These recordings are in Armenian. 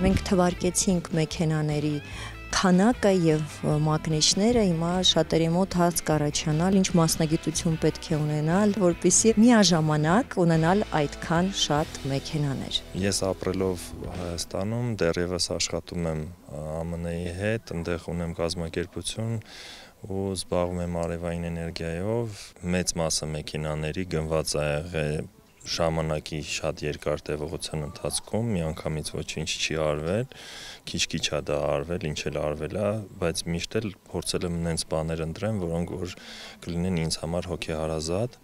Մենք թվարկեցինք մեքենաների քանակը եւ մագնիշները, հիմա շատերի մոտ հարց կառաջանալ, ինչ մասնագիտություն պետք է ունենալ, որպեսզի միաժամանակ ունենալ այդքան շատ մեքենաներ։ Ես ապրելով Հայաստանում դեռևս աշխատում եմ ԱՄՆ-ի հետ, այնտեղ ունեմ կազմակերպություն ու զբաղվում եմ արևային էներգիայով, մեծ մասը մեքենաների գնված է եղել ժամանակի շատ երկար տևողության ընթացքում, միանգամից ոչինչ չի արվել, քիչ-քիչ է դա արվել, ինչ էլ արվել է, բայց միշտ էլ փորձել եմ նենց բաներ ընտրեմ, որոնք որ կլինեն ինձ համար հոգեհարազատ։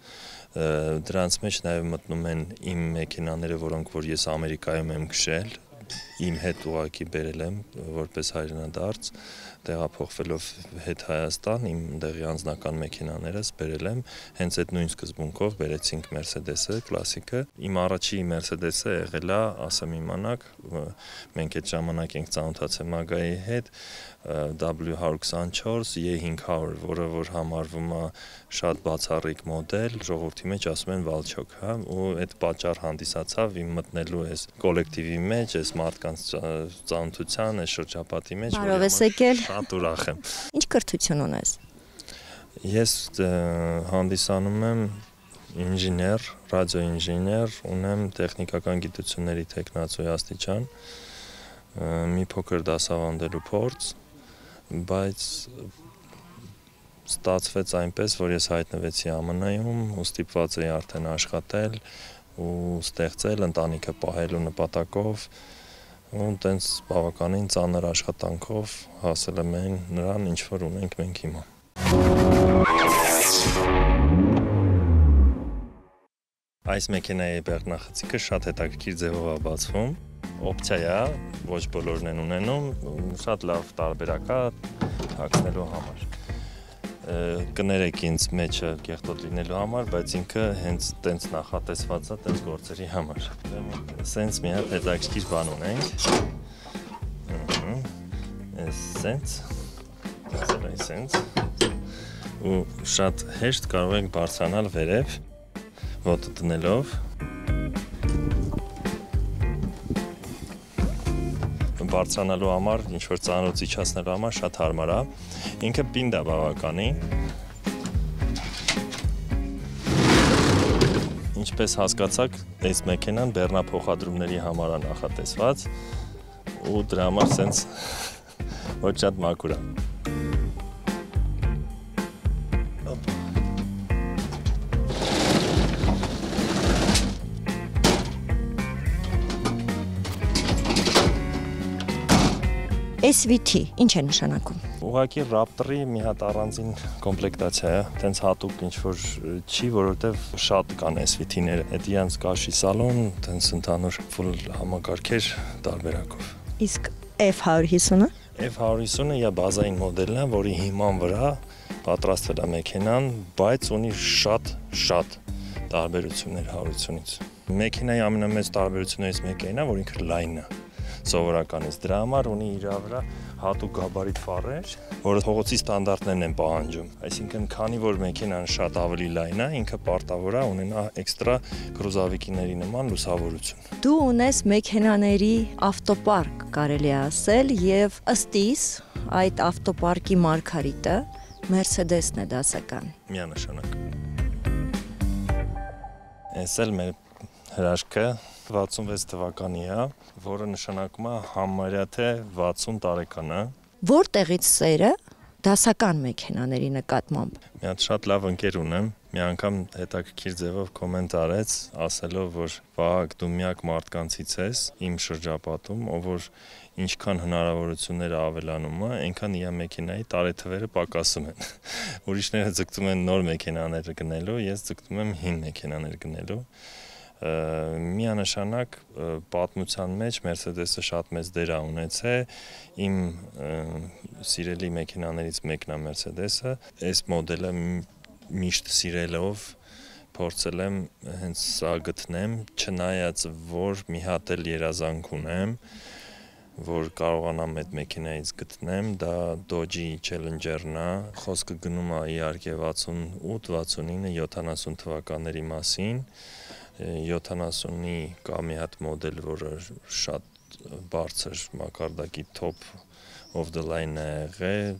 Դրանց մեջ նաև մտնում են իմ մեքենաները, որոնք որ ես Ամերիկայում եմ քշել, իմ հետ ուղակի բերել եմ որպես հայրենադարձ, տեղափոխվելով հետ Հայաստան, իմ դեղի անձնական մեքենաներս բերել եմ, հենց այդ նույն սկզբունքով բերեցինք Mercedes-ը, կլասիկը։ Իմ առաջի Mercedes-ը եղել է, ասեմ իմանաք, մենք այդ ժամանակ ենք ծանոթացել Մագայի հետ, W124 E500, որը որ համարվում է շատ բացառիկ մոդել, ժողովրդի մեջ ասում են Վալչոկ, հա, ու այդ պատճառ հանդիսացավ իմ մտնելու այս կոլեկտիվի մեջ, այս մարդկանց ծանոթության, այս շրջապատի մեջ, Բարով ես եկել։ Շատ ուրախ եմ։ Ինչ կրթություն ունես։ Ես հանդիսանում եմ ինժեներ, ռադիոինժեներ, ունեմ տեխնիկական գիտությունների տեխնացուի աստիճան, մի փոքր դասավանդելու փորձ, բայց ստացվեց այնպես, որ ես հայտնվեցի ԱՄՆ-ում ու ստիպված էի արդեն աշխատել ու ստեղծել ընտանիքը պահելու նպատակով ու տենց բավականին ծանր աշխատանքով հասել եմ նրան, ինչ որ ունենք մենք հիմա։ Այս մեքենայի բեռնախցիկը շատ հետաքրքիր ձևով է բացվում, օպցիա է, ոչ բոլորն են ունենում, շատ լավ տարբերակ է հագնելու համար։ Կներեք ինձ մեջը կեղտոտ լինելու համար, բայց ինքը հենց տենց նախատեսված է տենց գործերի համար։ Սենց մի հատ հետաքրքիր բան ունենք։ Սենց։ Ու շատ հեշտ կարող ենք բարձրանալ վերև, ոտը դնելով։ Բարձրանալու համար, ինչ-որ ծանրոց իջացնելու համար շատ հարմար է, ինքը պինդ է բավականի, ինչպես հասկացաք, այս մեքենան բեռնափոխադրումների համար է նախատեսված ու դրա համար սենց ոչ շատ մաքուր է։ SVT, ինչ է նշանակում։ Ուղղակի Raptor-ի մի հատ առանձին կոմպլեկտացիա է, տենց հատուկ ինչ-որ չի, որովհետև շատ կան SVT-ները, այդ իրանց կաշի սալոն, տենց ընդհանուր full համակարգեր տարբերակով։ Իսկ F150-ը։ F150-ը է բազային մոդելն է, որի հիման վրա պատրաստվել է մեքենան, բայց ունի շատ տարբերություններ 150-ից։ Մեքենայի ամենամեծ տարբերություններից մեկը այն է, որ ինքը լայն է։ Սովորականից դրա համար ունի իր վրա հատուկ գաբարիտ ֆարեր, որը փողոցի ստանդարտներն են պահանջում։ Այսինքն, քանի որ մեքենան շատ ավելի լայն է, ինքը պարտավոր է ունենա էքստրա կրուզավիկիների նման լուսավորություն։ Դու ունես մեքենաների ավտոպարկ, կարելի է ասել, եւ ըստ իս այդ ավտոպարկի մարգարիտը Mercedes-ն է դասական։ Միանշանակ։ Այս էլ մեր հրաշքը 66 թվականի է, որը նշանակում է համարյա թե 60 տարեկանը։ Որտեղից սերը դասական մեքենաների նկատմամբ։ Մի հատ շատ լավ ընկեր ունեմ, մի անգամ հետաքրքիր ձևով կոմենտ արեց, ասելով, որ Վահագ, դու միակ մարդկանցից ես իմ շրջապատում, ով որ ինչքան հնարավորությունները ավելանում է, այնքան իր մեքենայի տարեթվերը պակասում են։ Ուրիշները ձգտում են նոր մեքենաներ գնելու, ես ձգտում եմ հին մեքենաներ գնելու։ Միանշանակ պատմության մեջ Mercedes-ը շատ մեծ դեր է ունեցել, իմ սիրելի մեքենաներից մեկն է Mercedes-ը, այս մոդելը միշտ սիրելով փորձել եմ հենց սա գտնեմ, չնայած որ մի հատ էլ երազանք ունեմ, որ կարողանամ այդ մեքենայից գտնեմ, դա Dodge Challenger-ն է, խոսքը գնում է իհարկե 68, 69, 70 թվականների մասին, 70-ի կա մի հատ մոդել, որը շատ բարձր մակարդակի top of the line է եղել,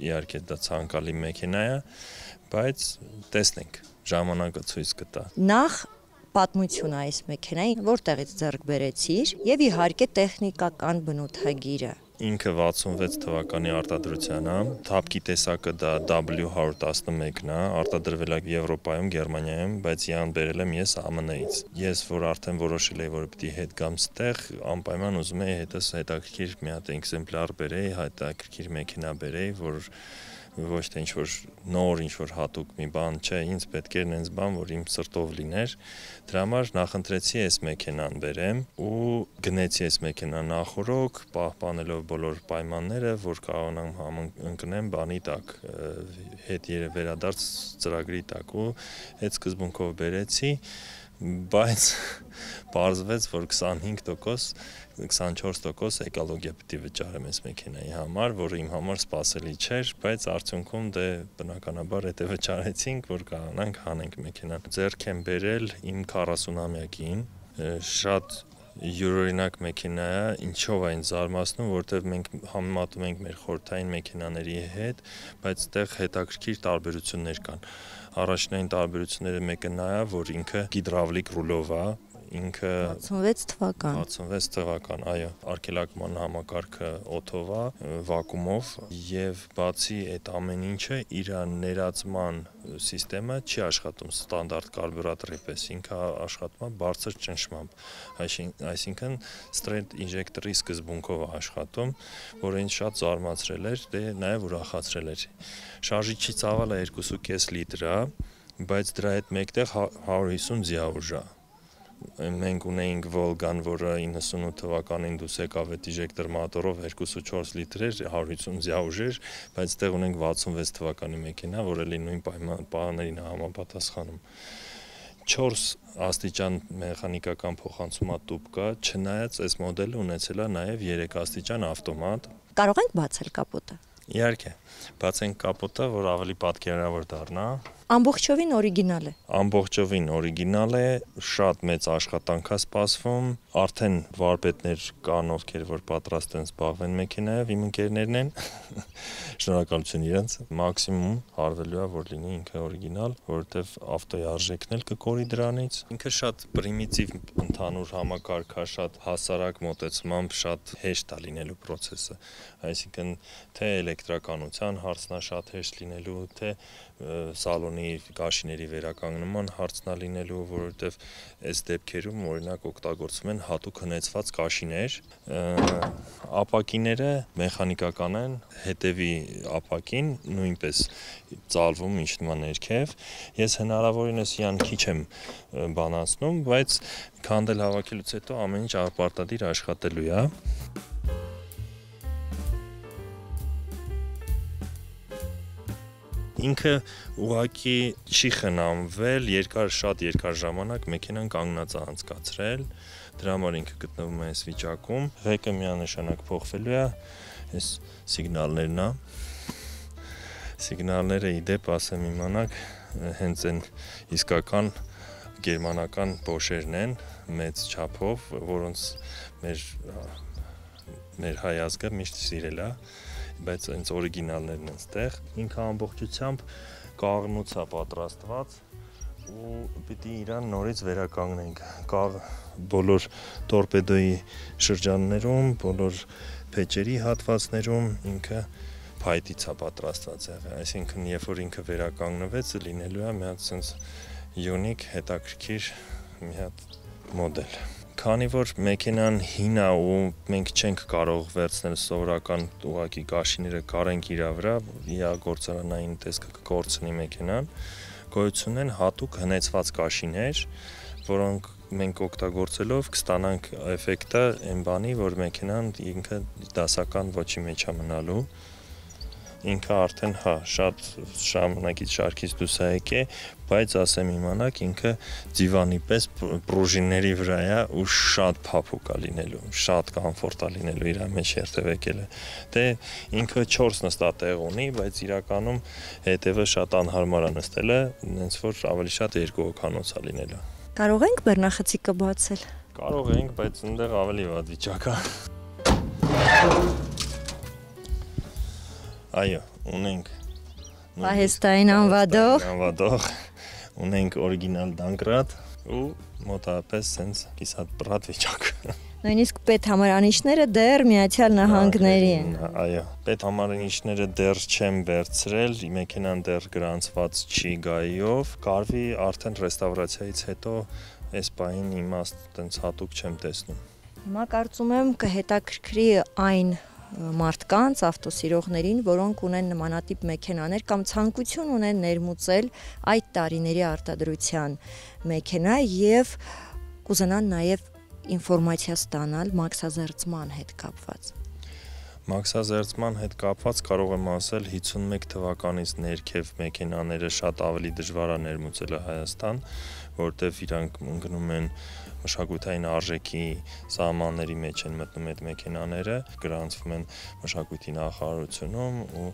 իհարկե դա ցանկալի մեքենա է, բայց տեսնենք, ժամանակը ցույց կտա։ Նախ պատմություն այս մեքենայի, որտեղից ձեռք բերեցիր, եւ իհարկե տեխնիկական բնութագիրը։ Ինքը 66 թվականի արտադրության է, թափքի տեսակը դա W111-ն է, արտադրվել է Եվրոպայում, Գերմանիայում, բայց իրան բերել եմ ես ԱՄՆ-ից։ Ես որ արդեն որոշել եի, որ պիտի հետ գամ ստեղ, անպայման ուզում եի հետս հետաքրքիր մի հատ էքզեմպլար բերեի, հետաքրքիր մեքենա բերեի, որ ոչ թե ինչ-որ նոր, ինչ-որ հատուկ մի բան չէ, ինձ պետք էր նենց բան, որ իմ սրտով լիներ։ Դրա համար նախընտրեցի այս մեքենան բերեմ ու գնեցի այս մեքենան նախորոք, պահպանելով բոլոր պայմանները, որ կարողանամ ընկնեմ բանի տակ, հետ վերադարձ ծրագրի տակ ու այդ սկզբունքով բերեցի, բայց պարզվեց, որ 25%, 24% էկոլոգիա պիտի վճարեմ այս մեքենայի համար, որը իմ համար սպասելի չէր, բայց արդյունքում դե բնականաբար եթե վճարեցինք, որ կարողանանք հանենք մեքենան։ Ձեռք եմ բերել իմ 40-ամյակին, շատ յուրօրինակ մեքենա է, ինչով այն զարմացնում, որովհետև մենք համեմատում ենք մեր խորհրդային մեքենաների հետ, բայց այդտեղ հետաքրքիր տարբերություններ կան։ Առաջնային տարբերությունները մեկը նա է, որ ինքը հիդրավլիկ ռուլով է, ինքը 66 թվական։ 66 թվական, այո, արգելակման համակարգը օթով է, վակուումով եւ բացի այդ ամեն ինչը իր ներածման սիստեմը չի աշխատում ստանդարտ կարբյուրատորի պես, ինքը աշխատում է բարձր ճնշմամբ, այսինքն straight injector-ի սկզբունքով է աշխատում, որը ինձ շատ զարմացրել էր, դե նաեւ ուրախացրել էր։ Շարժիչի ծավալը 2.5 լիտր է, բայց դրա հետ մեկտեղ 150 ձիաուժ է։ Մենք ունեինք Volgan, որը 98 թվականին դուս եկավ այդ իջեկտոր մոտորով 2.4 լիտր էր, 150 ձիաուժ էր, բայց այդտեղ ունենք 66 թվականի մեքենա, որը նույն պայմաններին համապատասխանում։ 4 աստիճան մեխանիկական փոխանցումատուփ կա, չնայած այս մոդելը ունեցել է նաև 3 աստիճան ավտոմատ։ Կարող ենք բացել կապոտը։ Իհարկե, բացենք կապոտը, որ ավելի պատկերավոր դառնա։ Ամբողջովին օրիգինալ է։ Ամբողջովին օրիգինալ է, շատ մեծ աշխատանք է սպասվում, արդեն վարպետներ կան, ովքեր որ պատրաստ են զբաղվեն մեքենայով, իմ ընկերներն են։ Շնորհակալություն իրենց։ Մաքսիմում հարվելու է, որ լինի ինքը օրիգինալ, որովհետև ավտոյի արժեքն էլ կկորի դրանից։ Ինքը շատ պրիմիտիվ ընդհանուր համակարգ է, շատ հասարակ մոտեցմամբ, շատ հեշտ է լինելու process-ը։ Այսինքն թե էլեկտրականության հարցն է շատ հեշտ լինելու, թե սալոնի գաշիների վերականգնման հարցն է լինելու, որովհետև այս դեպքերում օրինակ օգտագործվում են հատուկ հնեցված գաշիներ, ապակիները մեխանիկական են, հետևի ապակին նույնպես ծալվում ինչ նման ներքև։ Ես հնարավորինս իրան քիչ եմ բանացնում, բայց քանդել հավաքելուց հետո ամեն ինչ պարտադիր աշխատելու է։ Ինքը ուղղակի չի խնամվել, շատ երկար ժամանակ մեքենան կանգնած է անցկացրել, դրա համար ինքը գտնվում է այս վիճակում, ղեկը միանշանակ փոխվելու է, այս սիգնալներն է, սիգնալները իդեպ ասեմ իմանաք, հենց են իսկական գերմանական Bosch-երն են, մեծ չափով, որոնց մեր հայ ազգը միշտ սիրել է, բայց այնց օրիգինալներն են ստեղ, ինքը ամբողջությամբ կաղնուց է պատրաստված ու պիտի իրան նորից վերականգնենք, բոլոր տորպեդոյի շրջաններում, բոլոր փեճերի հատվածներում ինքը փայտից է պատրաստված եղել, այսինքն երբ որ ինքը վերականգնվեց լինելու է մի հատ sense unique հետաքրքիր մի հատ մոդել։ Քանի որ մեքենան հին է ու մենք չենք կարող վերցնել սովորական ուղղակի գաշիները կարենք իր վրա, իր գործարանային տեսքը կկորցնի մեքենան, գոյություն են հատուկ հնեցված գաշիներ, որոնք մենք օգտագործելով կստանանք էֆեկտը այն բանի, որ մեքենան ինքը դասական ոչի մեջ է մնալու։ Ինքը արդեն շատ ժամանակից շարքից դուրս է եկել, բայց ասեմ իմանաք ինքը դիվանի պես պրուժինների վրա է ու շատ փափուկ է լինելու, շատ կոմֆորտ է լինելու իր մեջ երթևեկելը։ Դե ինքը 4 նստատեղ ունի, բայց իրականում հետևը շատ անհարմար է նստելը, հենց որ ավելի շատ 2 հոգանոց է լինելու։ Կարող ենք բեռնախցիկը բացել։ Կարող ենք, բայց այնտեղ ավելի վատ վիճակ է։ Այո, ունենք Պահեստային անվադող, ունենք օրիգինալ Դանկրատ ու մոտավորապես sense կիսատ պրատ վիճակ։ Նույնիսկ պետհամարանիշները դեռ Միացյալ Նահանգների են։ Այո, պետհամարանիշները դեռ չեմ վերցրել, մեքենան դեռ գրանցված չի գայով, կարվի արդեն ռեստավրացիայից հետո այս պահին իմաստ տենց հատուկ չեմ տեսնում։ Հիմա կարծում եմ կհետաքրքրի այն մարդկանց, ավտոսիրողներին, որոնք ունեն նմանատիպ մեքենաներ կամ ցանկություն ունեն ներմուծել այդ տարիների արտադրության մեքենա եւ կուզենան նաեւ ինֆորմացիա ստանալ մաքսազերծման հետ կապված։ Մաքսազերծման հետ կապված կարող եմ ասել 51 թվականից ներքև մեքենաները շատ ավելի դժվար է ներմուծելը Հայաստան, որտեղ իրանք ընկնում են մշակութային արժեքի սահմանների մեջ են մտնում այդ մեքենաները, գրանցվում են մշակույթի նախարարությունում ու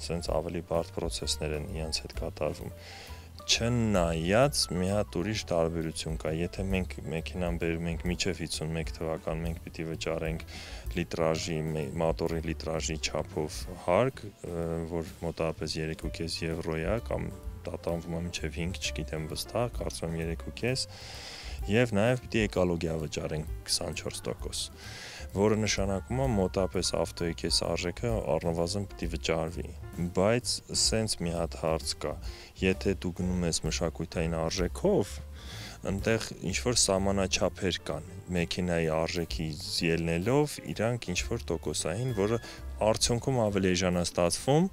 սենց ավելի բարդ պրոցեսներ են իրենց հետ կատարվում։ Չնայած մի հատ ուրիշ տարբերություն կա, եթե մենք մեքենան բերում ենք մինչև 51 թվական, մենք պիտի վճարենք լիտրաժի, մոտորի լիտրաժի չափով հարկ, որ մոտավորապես 3.5 եվրո է կամ տատանվում է մինչև 5, չգիտեմ վստահ, կարծում եմ 3.5, եւ նաեւ պիտի էկոլոգիա վճարենք 24%, որը նշանակում է մոտավորապես ավտոյի կես արժեքը առնվազն պիտի վճարվի, բայց սենց մի հատ հարց կա, եթե դու գնում ես մշակութային արժեքով, այնտեղ ինչ-որ սահմանաչափեր կան, մեքենայի արժեքից ելնելով, իրանք ինչ-որ տոկոսային, որը արդյունքում ավելի էժանաստացվում,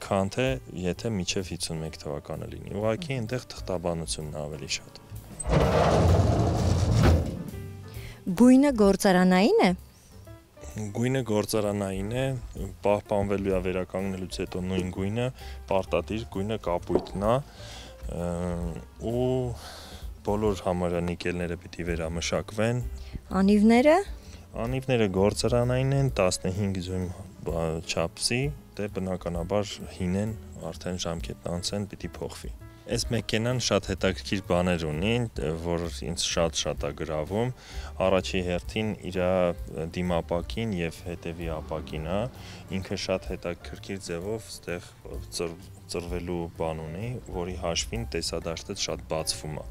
քան թե եթե միջև 51 թվականը լինի, ուղղակի այնտեղ թղթաբանությունն ավելի շատ։ Գույնը գործարանային է։ Գույնը գործարանային է, պահպանվելու է վերականգնելուց հետո նույն գույնը, պարտադիր գույնը կապույտն է ու բոլոր համարյա նիկելները պիտի վերամշակվեն։ Անիվները գործարանային են 15 ձույն չափսի, դե բնականաբար հին են, արդեն ժամկետն անցեն, պիտի փոխվի։ Այս մեքենան շատ հետաքրքիր բաներ ունի, որ ինձ շատ է գրավում։ Առաջի հերթին իր դիմապակին եւ հետեւի ապակին է, ինքը շատ հետաքրքիր ձևով ստեղ ծրվելու բան ունի, որի հաշվին տեսադաշտը շատ բացվում է։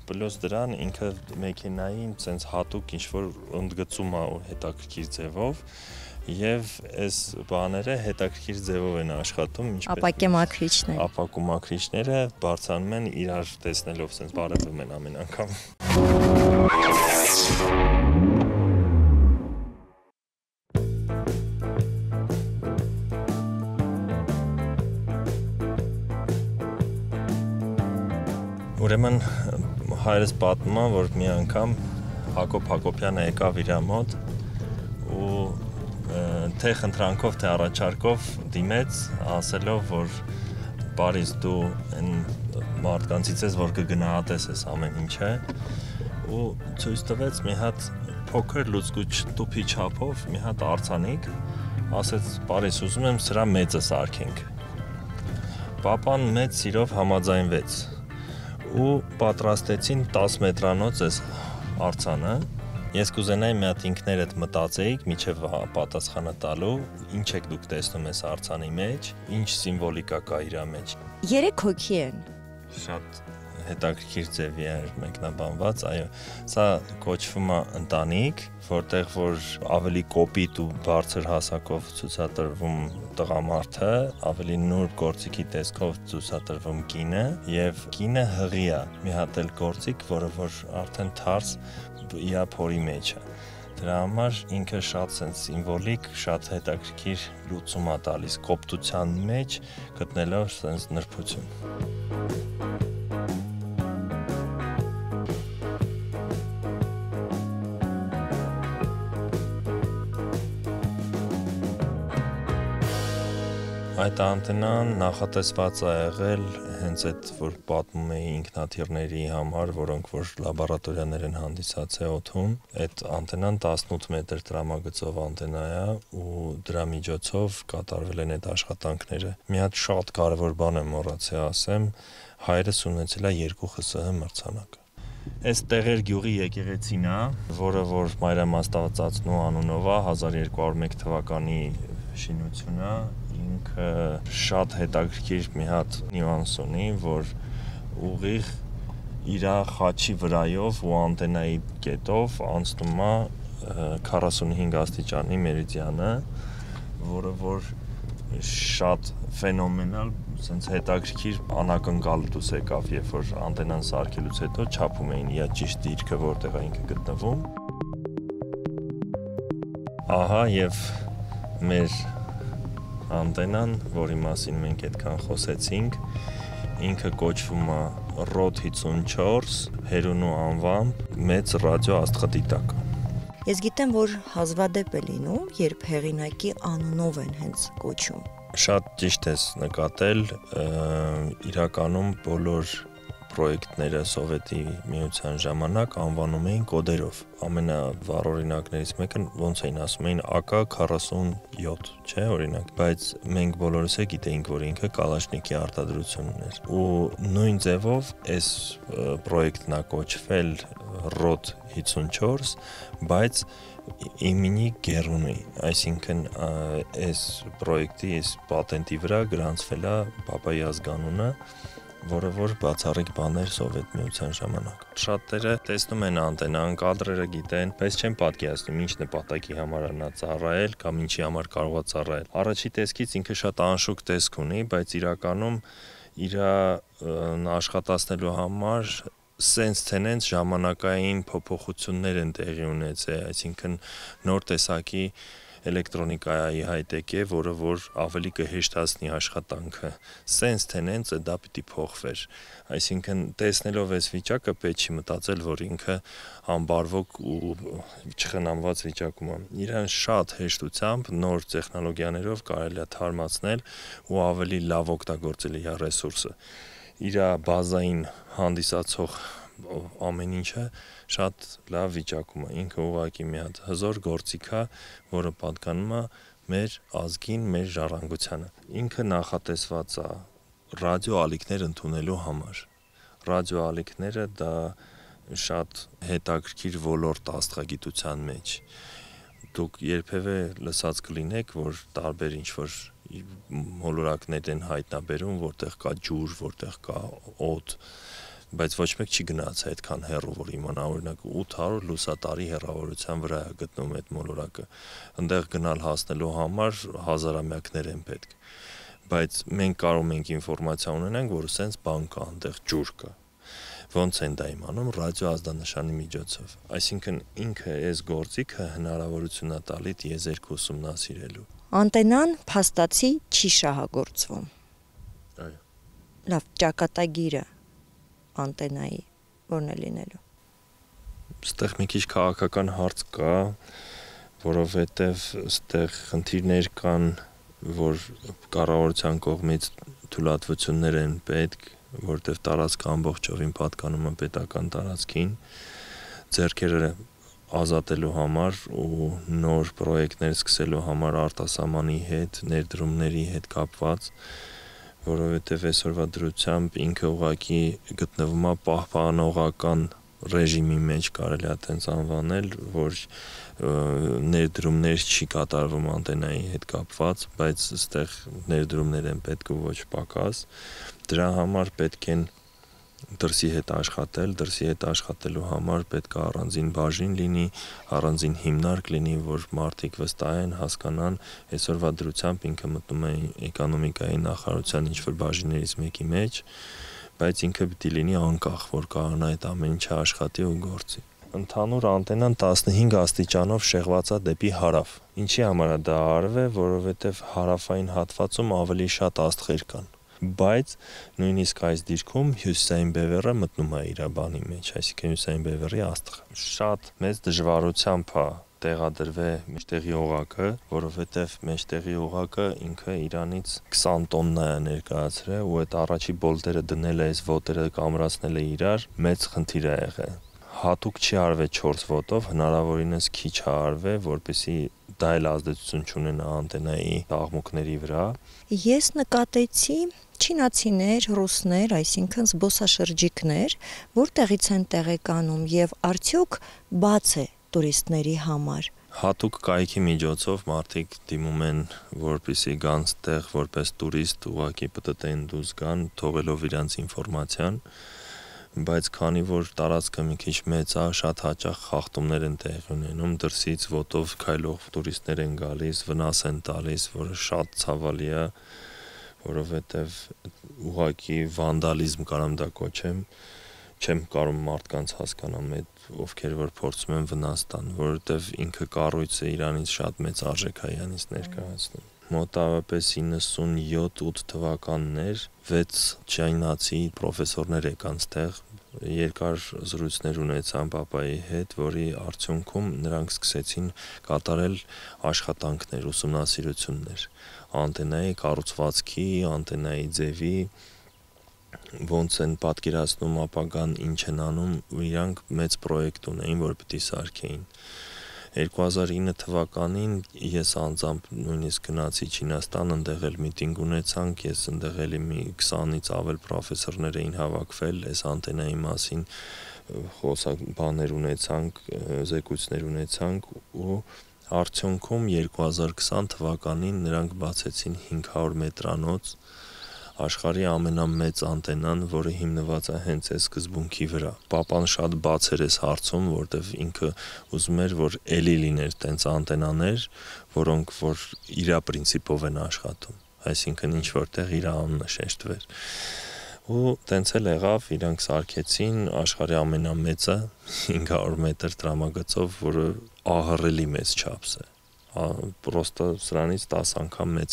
Պլյուս դրան ինքը մեքենային sense հատուկ ինչ-որ ընդգծում է հետաքրքիր ձևով եւ այս բաները հետաքրքիր ձևով են աշխատում, ինչպես ապակումակրիչները բարձրանում են իրար տեսնելով, sense բարևում են ամեն անգամ։ Ուրեմն հայրս պատմում է, որ մի անգամ Հակոբ Հակոբյանը եկավ իր մոտ ու թե խնդրանքով, թե առաջարկով դիմեց, ասելով, որ բարիս դու այն մարդկանցից ես, որ կգնահատես ես ամեն ինչը ու ցույց տվեց մի հատ փոքր լուցկուչ տուփի չափով մի հատ արձանիկ, ասեց, բարիս ուզում եմ սրա մեծը սարքենք։ Պապան մեծ սիրով համաձայնվեց ու պատրաստեցին 10 մետրանոց այս արձանը։ Ես կուզենայի մի հատ ինքներդ մտածեիք միջև պատասխանը տալու, ինչ եք դուք տեսնում այս արձանի մեջ, ինչ սիմվոլիկա կա իր մեջ։ 3 հոգի են։ Շատ հետաքրքիր ձևի է մեկնաբանված, այո, սա կոչվում է ընտանիք, որտեղ որ ավելի կոպիտ ու բարձր հասակով ցուցադրվում տղամարդը, ավելի նուրբ գործիքի տեսքով ցուցադրվում կինը, եւ կինը հղի է, մի հատ էլ գործիք, որը որ արդեն թարս իր փորի մեջ է։ Դրա համար ինքը շատ սիմվոլիկ, շատ հետաքրքիր լուծում է տալիս կոպտության մեջ գտնելով սենց նրբություն։ Այդ անտենան նախատեսված է եղել հենց այդ, որ պատմում էի ինքնաթիռների համար, որոնք որ լաբորատորիաներ են հանդիսացել օդում, այդ անտենան 18 մետր տրամագծով անտենա է ու դրա միջոցով կատարվել են այդ աշխատանքները։ Մի հատ շատ կարևոր բան եմ մոռացել ասեմ, հայրս ունեցել է 2 ԽՍՀ մրցանակ։ Այս Տեղեր գյուղի եկեղեցին է, որը որ Մայրամաստվածածնու անունով է, 1201 թվականի շինություն է, ինքը շատ հետաքրքիր մի հատ նյուանս ունի, որ ուղիղ իր խաչի վրայով ու անտենայի կետով անցնում է 45 աստիճանի մերիդիանը, որը որ շատ ֆենոմենալ, sense հետաքրքիր անակնկալուց եկավ, երբ որ անտենան սարքելուց հետո չափում էին իր ճիշտ դիրքը, որտեղ է ինքը գտնվում։ Ահա եւ մեր անտենան, որի մասին մենք այդքան խոսեցինք, ինքը կոչվում է ROD 54 հերունու անվամբ մեծ ռադիո աստղադիտակ։ Ես գիտեմ, որ հազվադեպ է լինում, երբ հեղինակի անունով են հենց կոչում։ Շատ ճիշտ ես նկատել, իրականում բոլոր պրոյեկտները Սովետի միության ժամանակ անվանում էին կոդերով։ Ամենավառ օրինակներից մեկը ոնց էին ասում էին AK-47, չէ, օրինակ, բայց մենք բոլորս է գիտեինք, որ ինքը Կալաշնիկի արտադրությունն էր։ Ու նույն ձևով այս պրոյեկտն է կոչվել ROD 54, բայց իմինի Գերունի, այսինքն այս պրոյեկտի, այս պատենտի վրա գրանցվել է Պապայի ազգանունը, որը որ բացառիկ բան էր Սովետ միության ժամանակ։ Շատերը տեսնում են անտենան, կադրերը գիտեն, բայց չեն պատկերացնում ինչ նպատակի համար նա ծառայել կամ ինչի համար կարող է ծառայել։ Առաջի տեսքից ինքը շատ անշուք տեսք ունի, բայց իրականում իր աշխատացնելու համար սենց թենենց ժամանակային փոփոխություններ են տեղի ունեցել, այսինքն նոր տեսակի էլեկտրոնիկայի հայտեք է, որը որ ավելի կհեշտացնի աշխատանքը։ Սենց թենենց դա պիտի փոխվեր։ Այսինքն տեսնելով այս վիճակը պետք չի մտածել, որ ինքը անբարվոք ու չխնամված վիճակում է։ Իրան շատ հեշտությամբ նոր տեխնոլոգիաներով կարելի է թարմացնել ու ավելի լավ օգտագործել իր ռեսուրսը։ Իր բազային հանդիսացող ամեն ինչը շատ լավ վիճակում է, ինքը ուղղակի մի հատ հզոր գործիք է, որը պատկանում է մեր ազգին, մեր ժառանգությանը։ Ինքը նախատեսված է ռադիոալիքներ ընդունելու համար։ Ռադիոալիքները դա շատ հետաքրքիր ոլորտ աստղագիտության մեջ։ Դուք երբևէ լսած կլինեք, որ տարբեր ինչ-որ մոլորակներ են հայտնաբերում, որտեղ կա ջուր, որտեղ կա օդ, բայց ոչ մեկ չի գնացել այդքան հեռու, որ իմանա, օրինակ 800 լուսատարի հեռավորության վրա է գտնվում այդ մոլորակը։ Այնտեղ գնալ հասնելու համար հազարամյակներ են պետք։ Բայց մենք կարող ենք ինֆորմացիա ունենանք, որ սենց բան կա, այնտեղ ջուր կա։ Ոնց են դա իմանում ռադիոազդանշանի միջոցով։ Այսինքն ինքը այս գործիքը հնարավորություն է տալի տիեզերք ուսումնասիրելու։ Անտենան փաստացի չի շահագործվում։ Այո։ Լավ, ճակատագիրը անտենայի որն է լինելու։ Այստեղ մի քիչ քաղաքական հարց կա, որովհետև այստեղ խնդիրներ կան, որ կառավարության կողմից թույլատվություններ են պետք, որտեղ տարածքը ամբողջովին պատկանում է պետական տարածքին, ձեռքերը ազատելու համար ու նոր պրոյեկտներ սկսելու համար արտասահմանի հետ, ներդրումների հետ կապված, որովհետև այսօրվա դրությամբ ինքը ուղղակի գտնվում է պահպանողական ռեժիմի մեջ, կարելի է այդպես անվանել, որ ներդրումներ չի կատարվում անտենայի հետ կապված, բայց այստեղ ներդրումներ են պետք ու ոչ պակաս։ Դրա համար պետք են դրսի հետ աշխատել, դրսի հետ աշխատելու համար պետք է առանձին բաժին լինի, առանձին հիմնարկ լինի, որ մարդիկ վստահեն, հասկանան, այսօրվա դրությամբ ինքը մտնում է էկոնոմիկայի նախարարության ինչ-որ բաժիններից մեկի մեջ, բայց ինքը պիտի լինի անկախ, որ կարողանա այդ ամեն ինչը աշխատի ու գործի։ Ընդհանուր անտենան 15 աստիճանով շեղված է դեպի հարավ։ Ինչի համար է դա արվել, որովհետև հարավային հատվածում ավելի շատ աստղեր կան։ Բայց նույնիսկ այս դիրքում հյուսիսային բևեռը մտնում է իր բանի մեջ, այսինքն հյուսիսային բևեռի աստղը։ Շատ մեծ դժվարությամբ է տեղադրվել մեջտեղի օղակը, որովհետև մեջտեղի օղակը ինքը իրանից 20 տոննա է ներկայացրել ու այդ առաջի բոլտերը դնել է, այս ոտերը կամրացնել է իրար, մեծ խնդիր է եղել։ Հատուկ չի արվել 4 ոտով, հնարավորինս քիչ է արվել, որպեսզի դա էլ ազդեցություն չունենա անտենայի աղմուկների վրա։ Ես նկատեցի չինացիներ, ռուսներ, այսինքն զբոսաշրջիկներ, որտեղից են տեղեկանում եւ արդյոք բաց է տուրիստների համար։ Հատուկ կայքի միջոցով մարդիկ դիմում են, որպեսզի գան ստեղ որպես տուրիստ, ուղղակի պտտեն դուրս գան, թողելով իրանց ինֆորմացիան, բայց քանի որ տարածքը մի քիչ մեծ է, շատ հաճախ խախտումներ են տեղի ունենում, դրսից ոտով քայլող տուրիստներ են գալիս, վնաս են տալիս, որը շատ ցավալի է, որովհետև ուղղակի վանդալիզմ կարամ դա կոչեմ, չեմ կարող մարդկանց հասկանամ այդ ովքեր որ փորձում են վնաս տան, որովհետև ինքը կառույցը իրանից շատ մեծ արժեք է իրանից ներկայացնում։ Մոտավորապես 97-8 թվականներ 6 չինացի պրոֆեսորներ եկան ստեղ, երկար զրույցներ ունեցան պապայի հետ, որի արդյունքում նրանք սկսեցին կատարել աշխատանքներ, ուսումնասիրություններ անտենայի կառուցվածքի, անտենայի ձևի, ոնց են պատկերացնում ապագան, ինչ են անում, իրանք մեծ պրոյեկտ ունեին, որ պիտի սարքեին։ 2009 թվականին ես անձամբ նույնիսկ գնացի Չինաստան, ընդեղ էլ միտինգ ունեցանք, ես ընդեղ էլի մի 20-ից ավել պրոֆեսորներ էին հավաքվել, այս անտենայի մասին բաներ ունեցանք, զեկույցներ ունեցանք ու արդյունքում 2020 թվականին նրանք բացեցին 500 մետրանոց աշխարհի ամենամեծ անտենան, որը հիմնված է հենց այս սկզբունքի վրա։ Պապան շատ բաց էր այս հարցում, որտեվ ինքը ուզում էր, որ էլի լիներ տենց անտենաներ, որոնք որ իրա պրինցիպով են աշխատում, այսինքն ինչ որտեղ իր անունը շեշտվեր։ Ու տենց էլ եղավ, իրանք սարքեցին աշխարհի ամենամեծը 500 մետր տրամագծով, որը ահռելի մեծ չափս է։ Պրոստը սրանից 10 անգամ մեծ։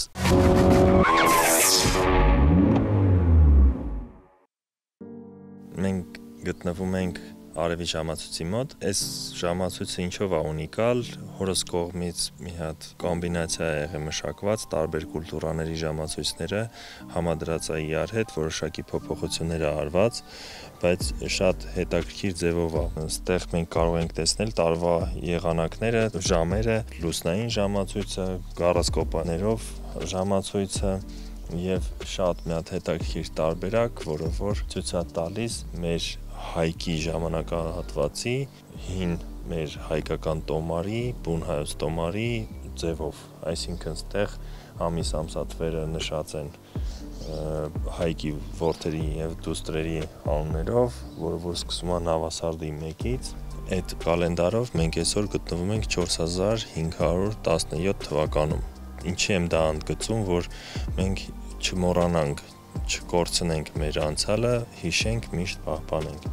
Մենք գտնվում ենք Արևի ժամացույցի մոտ, այս ժամացույցը ինչով է ունիկալ, հորս կողմից մի հատ կոմբինացիա է եղել մշակված, տարբեր կուլտուրաների ժամացույցները համադրած է իրար հետ, որոշակի փոփոխություններ է արված, բայց շատ հետաքրքիր ձևով է։ Այստեղ մենք կարող ենք տեսնել տարվա եղանակները, ժամերը, լուսնային ժամացույցը, գարոսկոպաներով ժամացույցը եւ շատ մի հատ հետաքրքիր տարբերակ, որը որ ցույց է տալիս մեր հայկի ժամանակահատվածի, հին մեր հայկական տոմարի, բուն հայոց տոմարի ձևով, այսինքն ստեղ ամիս ամսաթվերը նշած են հայկի որդերի եւ դուստրերի անուններով, որը որ սկսում է նավասարդի 1-ից, այդ կալենդարով մենք այսօր գտնվում ենք 4517 թվականում։ Ինչի եմ դա ընդգծում, որ մենք չմոռանանք, չկորցնենք մեր անցյալը, հիշենք, միշտ պահպանենք։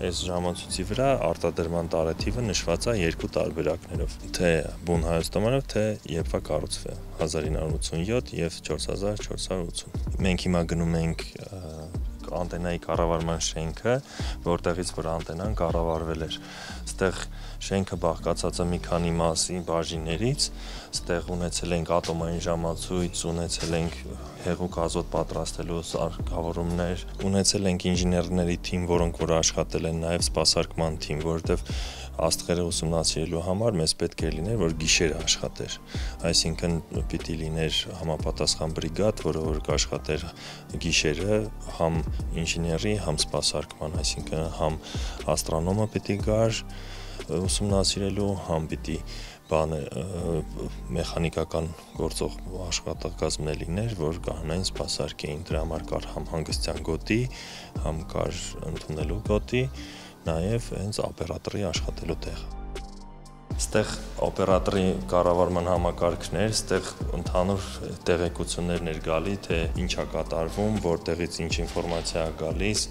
Այս ժամացույցի վրա արտադրման տարեթիվը նշված է երկու տարբերակներով, թե բուն հայոց տոմարով, թե երբ կառուցվել 1987 եւ 4480։ Մենք հիմա գնում ենք անտենայի կառավարման շենքը, որտեղից որ անտենան կառավարվել էր։ Ստեղ շենքը բաղկացած է մի քանի մասի բաժիններից, ստեղ ունեցել ենք ատոմային ժամացույց, ունեցել ենք հեղուկ ազոտ պատրաստելու սարքավորումներ, ունեցել ենք ինժեներների թիմ, որոնք որ աշխատել են նաև սպասարկման թիմ, որովհետև աստղերը ուսումնասիրելու համար մեզ պետք է լիներ, որ գիշերը աշխատեր, այսինքն պիտի լիներ համապատասխան բրիգադ, որը որ կաշխատեր գիշերը համ ինժեների, համ սպասարկման, այսինքն համ աստրոնոմը պիտի գար ուսումնասիրելու, համ պիտի մեխանիկական գործող աշխատակազմներ լիներ, որ կանային սպասարկեին, դրա համար կար համ հանգստյան գոտի, համ կար ընդունելու գոտի, նաև հենց օպերատորի աշխատելու տեղ։ Ստեղ օպերատորի կառավարման համակարգներ, ստեղ ընդհանուր տեղեկություններն էր գալի, թե ինչ է կատարվում, որտեղից ինչ ինֆորմացիա է գալիս,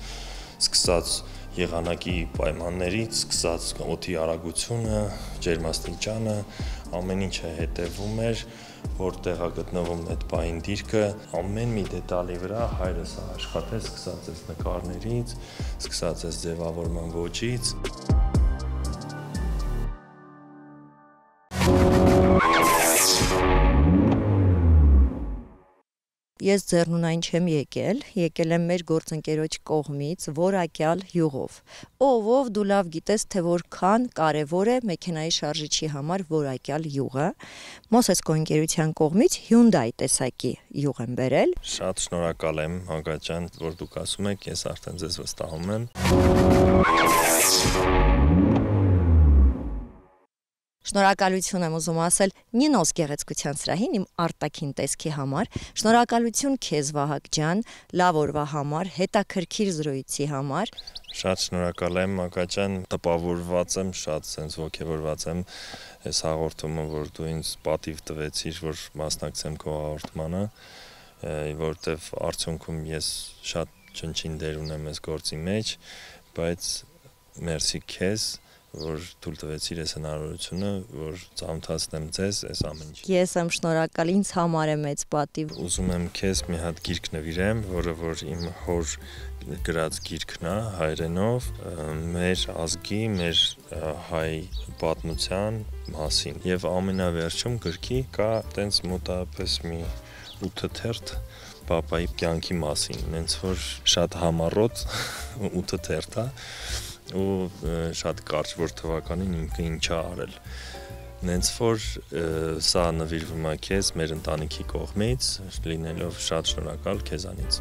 սկսած եղանակի պայմաններից, սկսած օդի արագությունը, ջերմաստիճանը, ամեն ինչը հետևում էր, որտեղ է գտնվում այդ պահին դիրքը, ամեն մի դետալի վրա հայրս է աշխատել, սկսած այս նկարներից, սկսած այս ձևավորման ոճից։ ես ձեռնունայն չեմ եկել եմ մեր գործընկերոջ կողմից որակյալ յուղով, ով դու լավ գիտես, թե որքան կարևոր է մեքենայի շարժիչի համար որակյալ յուղը։ Մոսես ընկերության կողմից Hyundai տեսակի յուղ եմ բերել։ Շատ շնորհակալ եմ, Հակոբ ջան, որ դուք ասում եք, ես արդեն ձեզ վստահում եմ։ Շնորհակալություն եմ ուզում ասել Նինոս գեղեցկության սրահին իմ արտաքին տեսքի համար, շնորհակալություն քեզ Վահագ ջան, լավ օրվա համար, հետաքրքիր զրույցի համար։ Շատ շնորհակալ եմ, Հակոբ ջան, տպավորված եմ, շատ sense ողջավորված եմ այս հաղորդումը, որ դու ինձ պատիվ տվեցիր, որ մասնակցեմ քո հաղորդմանը, որտեվ արդյունքում ես շատ չնչին դեր ունեմ այս գործի մեջ, բայց մերսի քեզ, որ թույլ տվեցիր այս հնարավորությունը, որ ծանոթացնեմ ձեզ այս ամեն ինչ։ Ես եմ շնորհակալ, ինձ համար է մեծ պատիվ։ Ուզում եմ քեզ մի հատ գիրք նվիրեմ, որը որ իմ հոր գրած գիրքն է հայերենով, մեր ազգի, մեր հայ պատմության մասին։ Եվ ամենավերջում գրքի կա տենց մոտավորապես մի 8 թերթ պապայի կյանքի մասին, նենց որ շատ համառոտ 8 թերթ է ու շատ կարճ, որ թվականին ինքը ինչ է արել։ Նենց որ սա նվիրվում է քեզ մեր ընտանիքի կողմից, լինելով շատ շնորհակալ քեզանից։